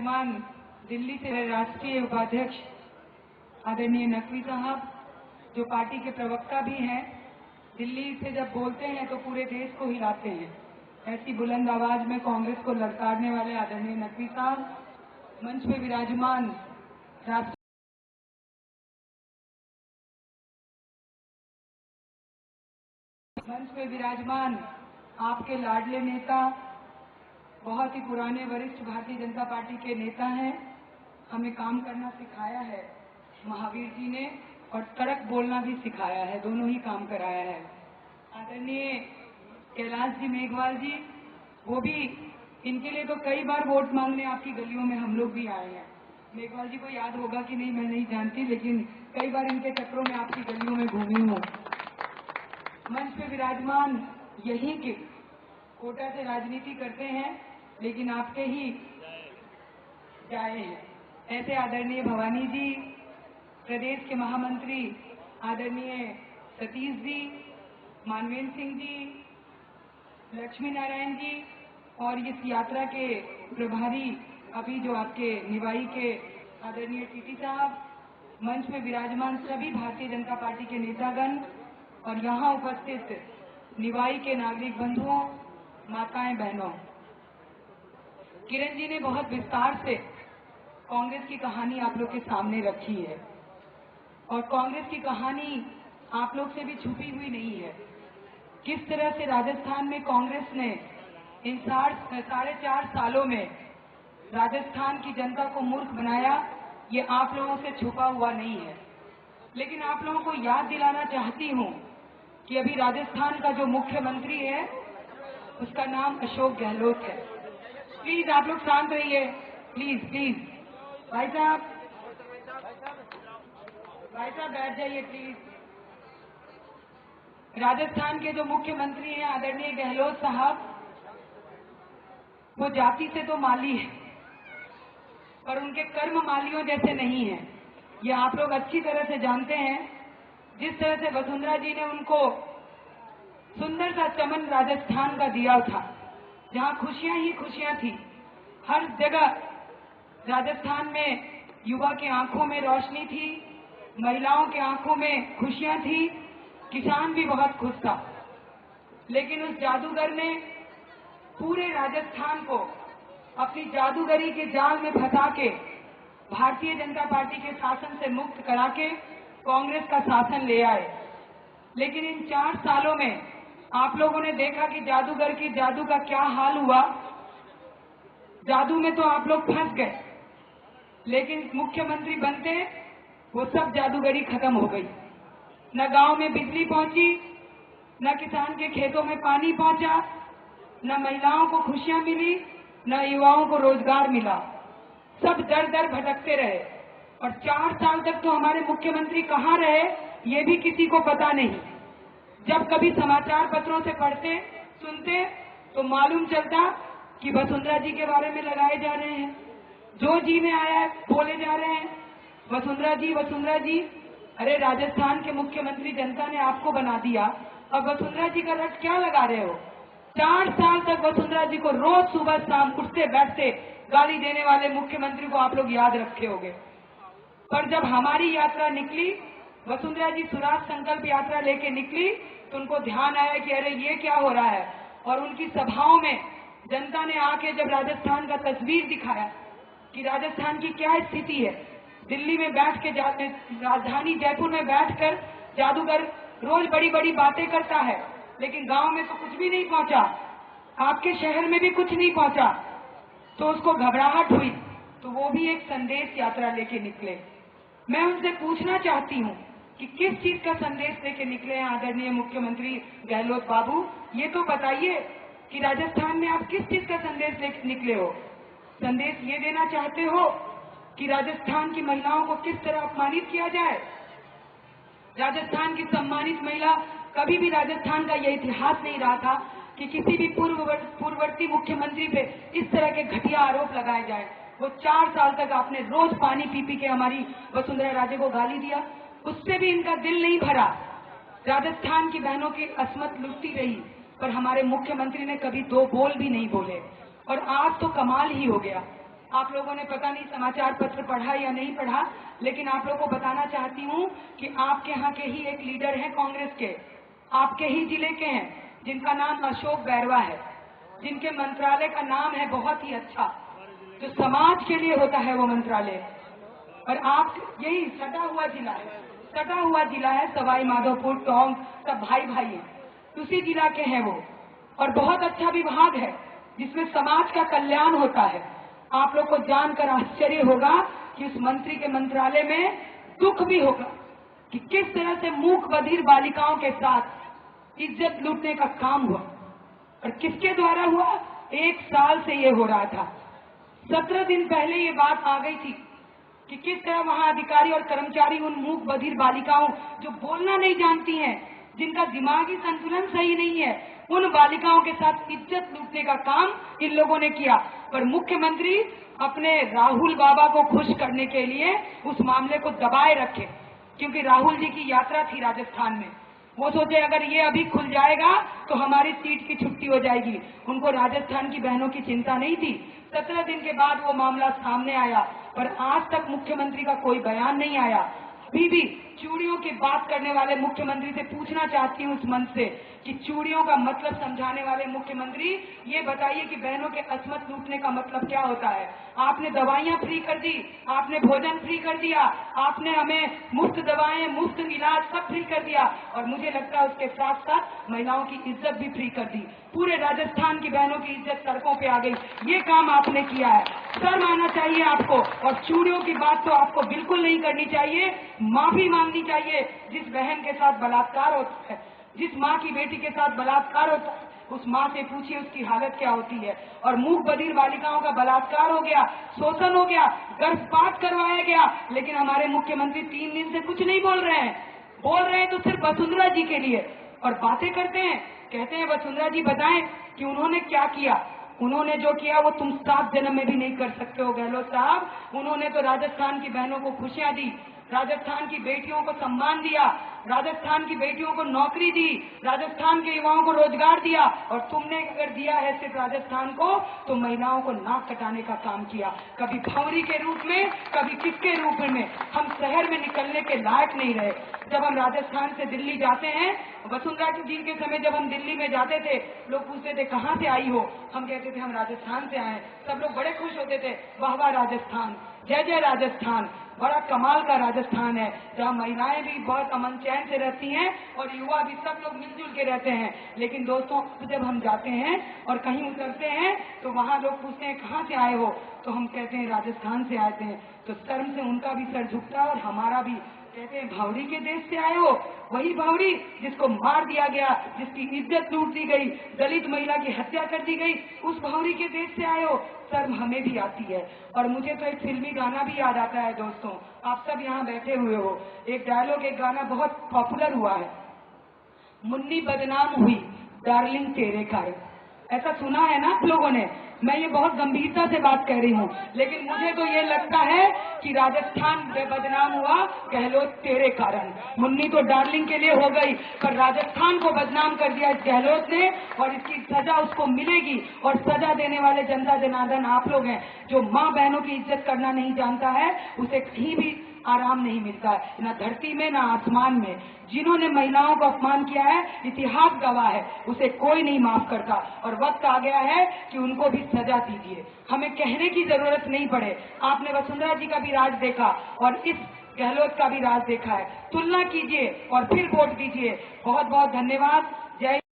विराजमान दिल्ली से राष्ट्रीय उपाध्यक्ष आदरणीय नकवी साहब, जो पार्टी के प्रवक्ता भी हैं, दिल्ली से जब बोलते हैं तो पूरे देश को हिलाते हैं। ऐसी बुलंद आवाज में कांग्रेस को ललकारने वाले आदरणीय नकवी साहब, मंच पे विराजमान आपके लाडले नेता, बहुत ही पुराने वरिष्ठ भारतीय जनता पार्टी के नेता हैं। हमें काम करना सिखाया है महावीर जी ने, और कड़क बोलना भी सिखाया है, दोनों ही काम कराया है। आदरणीय कैलाश जी मेघवाल जी, वो भी, इनके लिए तो कई बार वोट मांगने आपकी गलियों में हम लोग भी आए हैं। मेघवाल जी को याद होगा कि नहीं मैं नहीं जानती, लेकिन कई बार इनके चक्रों में आपकी गलियों में घूमी हूँ। मंच पे विराजमान यहीं के कोटा से राजनीति करते हैं, लेकिन आपके ही जाए हैं। ऐसे आदरणीय भवानी जी, प्रदेश के महामंत्री आदरणीय सतीश जी, मानवेंद्र सिंह जी, लक्ष्मी नारायण जी, और इस यात्रा के प्रभारी अभी जो आपके निवाई के आदरणीय टीटी साहब, मंच में विराजमान सभी भारतीय जनता पार्टी के नेतागण और यहाँ उपस्थित निवाई के नागरिक बंधुओं, माताएं, बहनों। किरण जी ने बहुत विस्तार से कांग्रेस की कहानी आप लोग के सामने रखी है, और कांग्रेस की कहानी आप लोग से भी छुपी हुई नहीं है। किस तरह से राजस्थान में कांग्रेस ने इन 4.5 सालों में राजस्थान की जनता को मूर्ख बनाया, ये आप लोगों से छुपा हुआ नहीं है। लेकिन आप लोगों को याद दिलाना चाहती हूँ कि अभी राजस्थान का जो मुख्यमंत्री है उसका नाम अशोक गहलोत है। प्लीज आप लोग शांत रहिए, प्लीज प्लीज। भाई साहब बैठ जाइए प्लीज। राजस्थान के जो मुख्यमंत्री हैं आदरणीय गहलोत साहब, वो जाति से तो माली है, पर उनके कर्म मालियों जैसे नहीं है। ये आप लोग अच्छी तरह से जानते हैं। जिस तरह से वसुंधरा जी ने उनको सुंदर सा चमन राजस्थान का दिया था, जहां खुशियां ही खुशियां थी, हर जगह राजस्थान में युवा की आंखों में रोशनी थी, महिलाओं की आंखों में खुशियां थी, किसान भी बहुत खुश था। लेकिन उस जादूगर ने पूरे राजस्थान को अपनी जादूगरी के जाल में फंसा के भारतीय जनता पार्टी के शासन से मुक्त करा के कांग्रेस का शासन ले आए। लेकिन इन 4 सालों में आप लोगों ने देखा कि जादूगर की जादू का क्या हाल हुआ। जादू में तो आप लोग फंस गए, लेकिन मुख्यमंत्री बनते वो सब जादूगरी खत्म हो गई। न गांव में बिजली पहुंची, न किसान के खेतों में पानी पहुंचा, न महिलाओं को खुशियां मिली, न युवाओं को रोजगार मिला। सब दर दर भटकते रहे, और 4 साल तक तो हमारे मुख्यमंत्री कहाँ रहे ये भी किसी को पता नहीं। जब कभी समाचार पत्रों से पढ़ते सुनते तो मालूम चलता कि वसुंधरा जी के बारे में लगाए जा रहे हैं, जो जी में आया है बोले जा रहे हैं, वसुंधरा जी वसुंधरा जी। अरे राजस्थान के मुख्यमंत्री जनता ने आपको बना दिया, अब वसुंधरा जी का रट क्या लगा रहे हो? 4 साल तक वसुंधरा जी को रोज सुबह शाम उठते बैठते गाली देने वाले मुख्यमंत्री को आप लोग याद रखे होंगे। पर जब हमारी यात्रा निकली, वसुंधरा जी स्वराज संकल्प यात्रा लेके निकली, तो उनको ध्यान आया कि अरे ये क्या हो रहा है। और उनकी सभाओं में जनता ने आके जब राजस्थान का तस्वीर दिखाया कि राजस्थान की क्या स्थिति है, दिल्ली में बैठ के राजधानी जयपुर में बैठकर जादूगर रोज बड़ी बड़ी बातें करता है, लेकिन गांव में तो कुछ भी नहीं पहुंचा, आपके शहर में भी कुछ नहीं पहुंचा, तो उसको घबराहट हुई। तो वो भी एक संदेश यात्रा लेके निकले। मैं उनसे पूछना चाहती हूँ कि किस चीज का संदेश लेके निकले हैं आदरणीय मुख्यमंत्री गहलोत बाबू, ये तो बताइए कि राजस्थान में आप किस चीज का संदेश लेके निकले हो? संदेश ये देना चाहते हो कि राजस्थान की महिलाओं को किस तरह अपमानित किया जाए? राजस्थान की सम्मानित महिला, कभी भी राजस्थान का यह इतिहास नहीं रहा था कि किसी भी पूर्ववर्ती मुख्यमंत्री पे इस तरह के घटिया आरोप लगाए जाए। वो 4 साल तक आपने रोज पानी पी पी के हमारी वसुंधरा राजे को गाली दिया, उससे भी इनका दिल नहीं भरा। राजस्थान की बहनों की असमत लुटती रही, पर हमारे मुख्यमंत्री ने कभी 2 बोल भी नहीं बोले। और आज तो कमाल ही हो गया, आप लोगों ने पता नहीं समाचार पत्र पढ़ा या नहीं पढ़ा, लेकिन आप लोगों को बताना चाहती हूँ कि आपके यहाँ के ही एक लीडर हैं कांग्रेस के, आपके ही जिले के हैं, जिनका नाम अशोक बैरवा है, जिनके मंत्रालय का नाम है बहुत ही अच्छा, जो समाज के लिए होता है वो मंत्रालय। और आप यही सटा हुआ जिला है, सवाई माधोपुर, टोंक, सब भाई भाई हैं, उसी जिला के हैं वो। और बहुत अच्छा विभाग है जिसमें समाज का कल्याण होता है। आप लोग को जानकर आश्चर्य होगा कि उस मंत्री के मंत्रालय में दुख भी होगा कि किस तरह से मूक बधिर बालिकाओं के साथ इज्जत लूटने का काम हुआ। और किसके द्वारा हुआ? 1 साल से ये हो रहा था। 17 दिन पहले ये बात आ गई थी कि किस तरह वहां अधिकारी और कर्मचारी उन मूक बधिर बालिकाओं, जो बोलना नहीं जानती हैं, जिनका दिमागी संतुलन सही नहीं है, उन बालिकाओं के साथ इज्जत लूटने का काम इन लोगों ने किया। पर मुख्यमंत्री अपने राहुल बाबा को खुश करने के लिए उस मामले को दबाए रखे, क्योंकि राहुल जी की यात्रा थी राजस्थान में। वो सोचे अगर ये अभी खुल जाएगा तो हमारी सीट की छुट्टी हो जाएगी। उनको राजस्थान की बहनों की चिंता नहीं थी। 17 दिन के बाद वो मामला सामने आया, पर आज तक मुख्यमंत्री का कोई बयान नहीं आया। अभी भी चूड़ियों की बात करने वाले मुख्यमंत्री से पूछना चाहती हूँ इस मंच से कि चूड़ियों का मतलब समझाने वाले मुख्यमंत्री, ये बताइए कि बहनों के अस्मत लूटने का मतलब क्या होता है। आपने दवाइयाँ फ्री कर दी, आपने भोजन फ्री कर दिया, आपने हमें मुफ्त दवाएं, मुफ्त इलाज सब फ्री कर दिया, और मुझे लगता है उसके साथ साथ महिलाओं की इज्जत भी फ्री कर दी। पूरे राजस्थान की बहनों की इज्जत सड़कों पे आ गई। ये काम आपने किया है, शर्म आना चाहिए आपको। और चूड़ियों की बात तो आपको बिल्कुल नहीं करनी चाहिए, माफी मांगनी चाहिए। जिस बहन के साथ बलात्कार होता है, जिस माँ की बेटी के साथ बलात्कार होता है, उस माँ से पूछिए उसकी हालत क्या होती है। और मूक बधिर बालिकाओं का बलात्कार हो गया, शोषण हो गया, गर्भपात करवाया गया, लेकिन हमारे मुख्यमंत्री 3 दिन से कुछ नहीं बोल रहे हैं। बोल रहे हैं तो सिर्फ वसुंधरा जी के लिए, और बातें करते हैं, कहते हैं वसुंधरा जी बताएं कि उन्होंने क्या किया। उन्होंने जो किया वो तुम 7 जन्म में भी नहीं कर सकते हो गहलोत साहब। उन्होंने तो राजस्थान की बहनों को खुशियां दी, राजस्थान की बेटियों को सम्मान दिया, राजस्थान की बेटियों को नौकरी दी, राजस्थान के युवाओं को रोजगार दिया। और तुमने अगर दिया है सिर्फ राजस्थान को, तो महिलाओं को नाक कटाने का काम किया, कभी भंवरी के रूप में, कभी किसके रूप में। हम शहर में निकलने के लायक नहीं रहे। जब हम राजस्थान से दिल्ली जाते हैं, वसुंधरा जी के समय जब हम दिल्ली में जाते थे, लोग पूछते थे कहाँ से आई हो, हम कहते थे हम राजस्थान से आए। सब लोग बड़े खुश होते थे, वाह वाह राजस्थान, जय जय राजस्थान, बड़ा कमाल का राजस्थान है, जहाँ महिलाएं भी बहुत अमन चैन से रहती हैं और युवा भी, सब लोग मिलजुल के रहते हैं। लेकिन दोस्तों, जब हम जाते हैं और कहीं उतरते हैं तो वहाँ लोग पूछते हैं कहाँ से आए हो, तो हम कहते हैं राजस्थान से आए थे। तो शर्म से उनका भी सर झुकता है और हमारा भी। कहते हैं भावड़ी के देश से आए हो, वही भावड़ी जिसको मार दिया गया, जिसकी इज्जत लूट दी गई, दलित महिला की हत्या कर दी गई, उस भावड़ी के देश से आए हो। शर्म हमें भी आती है। और मुझे तो एक फिल्मी गाना भी याद आता है दोस्तों, आप सब यहाँ बैठे हुए हो, एक डायलॉग, एक गाना बहुत पॉपुलर हुआ है, मुन्नी बदनाम हुई डार्लिंग तेरे कारण। ऐसा सुना है ना आप लोगों ने? मैं ये बहुत गंभीरता से बात कह रही हूँ, लेकिन मुझे तो ये लगता है कि राजस्थान बदनाम हुआ गहलोत तेरे कारण। मुन्नी तो डार्लिंग के लिए हो गई, पर राजस्थान को बदनाम कर दिया इस गहलोत ने, और इसकी सजा उसको मिलेगी। और सजा देने वाले जनता जनार्दन आप लोग हैं। जो माँ बहनों की इज्जत करना नहीं जानता है, उसे कहीं भी आराम नहीं मिलता है, न धरती में न आसमान में। जिन्होंने महिलाओं को अपमान किया है, इतिहास गवाह है, उसे कोई नहीं माफ करता। और वक्त आ गया है कि उनको भी सजा दीजिए। हमें कहने की जरूरत नहीं पड़े। आपने वसुंधरा जी का भी राज देखा और इस गहलोत का भी राज देखा है। तुलना कीजिए और फिर वोट दीजिए। बहुत बहुत धन्यवाद। जय